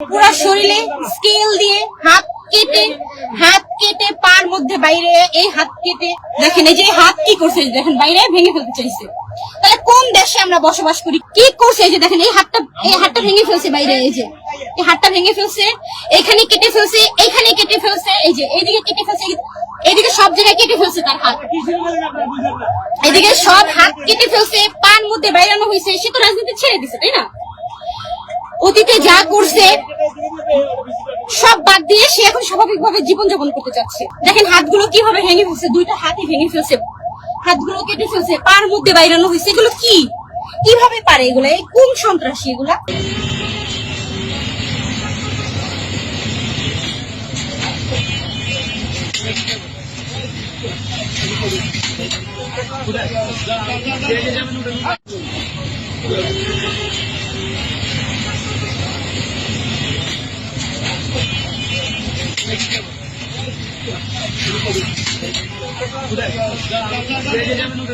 পুরো শরীরে স্কেল দিয়ে হাত কেটে পার মধ্যে বাইরে এই হাত কেটে দেখেন, এই যে হাত কি করছে দেখেন, বাইরে ভেঙে ফেলতে চাইছে। তাহলে কোন দেশে আমরা বসবাস করি? কি করছে? এই যে দেখেন, এই হাতটা ভেঙে ফেলছে বাইরে, এই যে এই হাতটা ভেঙে ফেলছে, এখানে কেটে ফেলছে, এইখানে কেটে ফেলছে, এই যে এইদিকে কেটে ফেলছে, এদিকে সব জায়গায় কেটে ফেলছে তার হাত, এদিকে সব হাত কেটে ফেলছে, পান মধ্যে বাইরানো হয়েছে। সে তো রাজনীতি ছেড়ে দিছে, তাই না? অতীতে যা করছে সব বাদ দিয়ে সে এখন স্বাভাবিকভাবে জীবনযাপন করতে চাচ্ছে। দেখেন হাতগুলো কিভাবে ভেঙে ফেলছে, দুইটা হাতই ভেঙে ফেলছে, হাতগুলো কেটে ফেলছে, পার মধ্যে বাইরানো হয়েছে। এগুলো কিভাবে পারে? এগুলো এই কোন সন্ত্রাসী এগুলা?